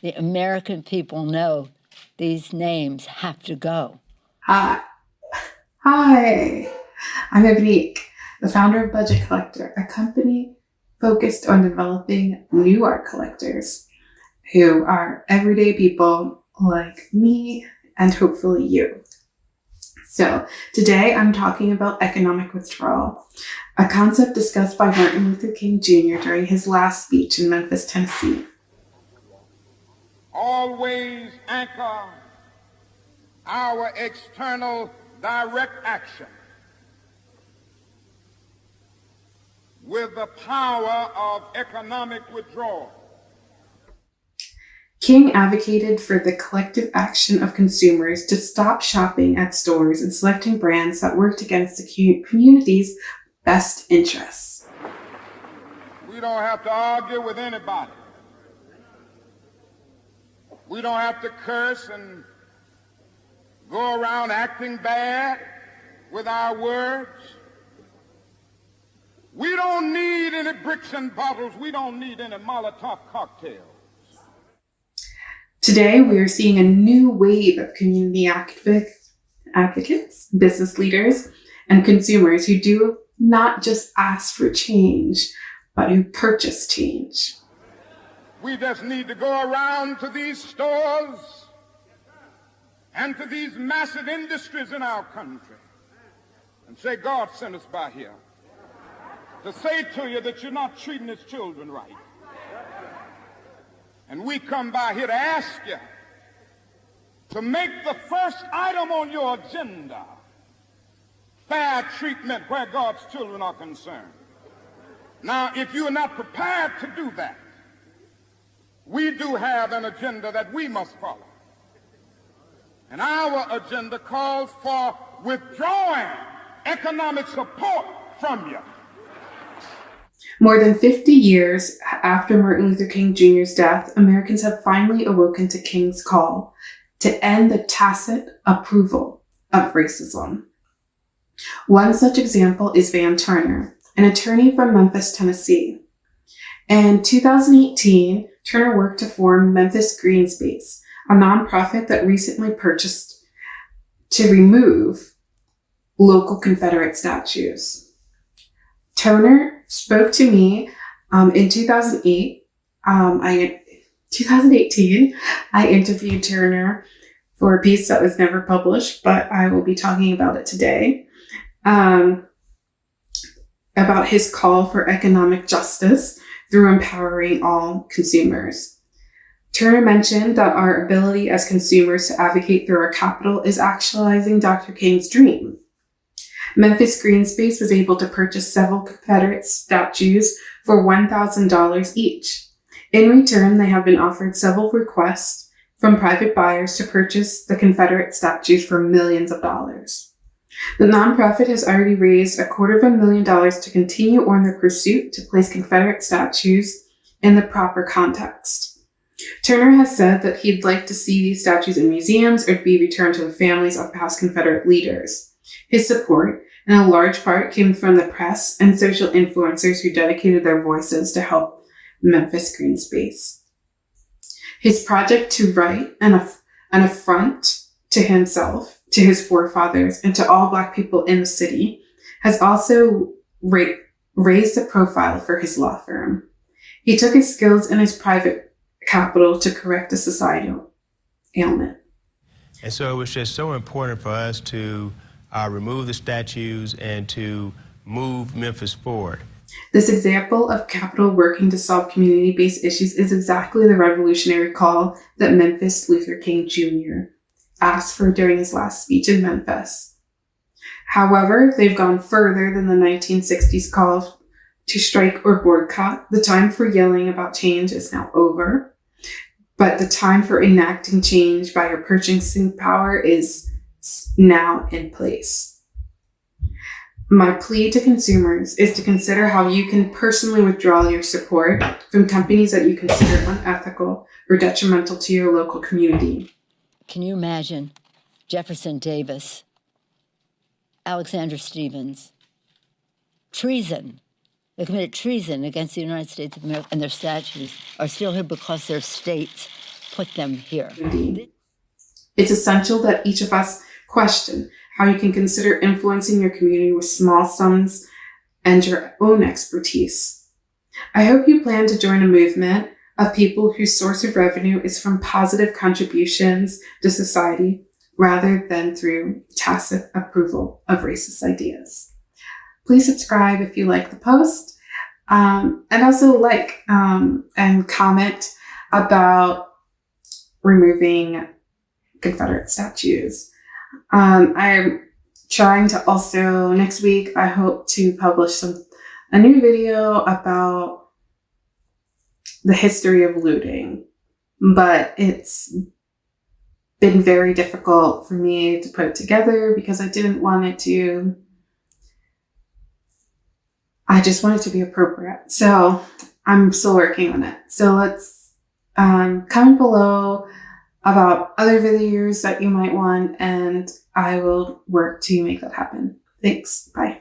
The American people know these names have to go. Hi, I'm Evnique, the founder of Budget Collector, a company focused on developing new art collectors who are everyday people like me and hopefully you. So today I'm talking about economic withdrawal, a concept discussed by Martin Luther King Jr. during his last speech in Memphis, Tennessee. Always anchor our external direct action with the power of economic withdrawal. King advocated for the collective action of consumers to stop shopping at stores and selecting brands that worked against the community's best interests. We don't have to argue with anybody. We don't have to curse and go around acting bad with our words. We don't need any bricks and bottles. We don't need any Molotov cocktails. Today, we are seeing a new wave of community advocates, business leaders, and consumers who do not just ask for change, but who purchase change. We just need to go around to these stores and to these massive industries in our country and say, God sent us by here to say to you that you're not treating his children right. And we come by here to ask you to make the first item on your agenda fair treatment where God's children are concerned. Now, if you are not prepared to do that, we do have an agenda that we must follow. And our agenda calls for withdrawing economic support from you. More than 50 years after Martin Luther King Jr.'s death, Americans have finally awoken to King's call to end the tacit approval of racism. One such example is Van Turner, an attorney from Memphis, Tennessee. In 2018, Turner worked to form Memphis Green Space, a nonprofit that recently purchased to remove local Confederate statues. Turner spoke to me in 2018. I interviewed Turner for a piece that was never published, but I will be talking about it today, about his call for economic justice through empowering all consumers. Turner mentioned that our ability as consumers to advocate through our capital is actualizing Dr. King's dream. Memphis Green Space was able to purchase several Confederate statues for $1,000 each. In return, they have been offered several requests from private buyers to purchase the Confederate statues for millions of dollars. The nonprofit has already raised $250,000 to continue on their pursuit to place Confederate statues in the proper context. Turner has said that he'd like to see these statues in museums or be returned to the families of past Confederate leaders. His support, in a large part, came from the press and social influencers who dedicated their voices to help Memphis Green Space. His project to write an affront to himself, to his forefathers, and to all Black people in the city has also raised the profile for his law firm. He took his skills and his private capital to correct a societal ailment. And so it was just so important for us to remove the statues and to move Memphis forward. This example of capital working to solve community-based issues is exactly the revolutionary call that Memphis Luther King Jr. asked for during his last speech in Memphis. However, they've gone further than the 1960s call to strike or boycott. The time for yelling about change is now over, but the time for enacting change by your purchasing power is now in place. My plea to consumers is to consider how you can personally withdraw your support from companies that you consider unethical or detrimental to your local community. Can you imagine Jefferson Davis, Alexander Stephens, treason? They committed treason against the United States of America, and their statues are still here because their states put them here. It's essential that each of us question how you can consider influencing your community with small sums and your own expertise. I hope you plan to join a movement of people whose source of revenue is from positive contributions to society rather than through tacit approval of racist ideas. Please subscribe if you like the post, and also like and comment about removing Confederate statues. I'm trying to also, next week, I hope to publish a new video about the history of looting, but it's been very difficult for me to put it together because I didn't want it to, I just want it to be appropriate. So I'm still working on it. So let's comment below about other videos that you might want, and I will work to make that happen. Thanks. Bye.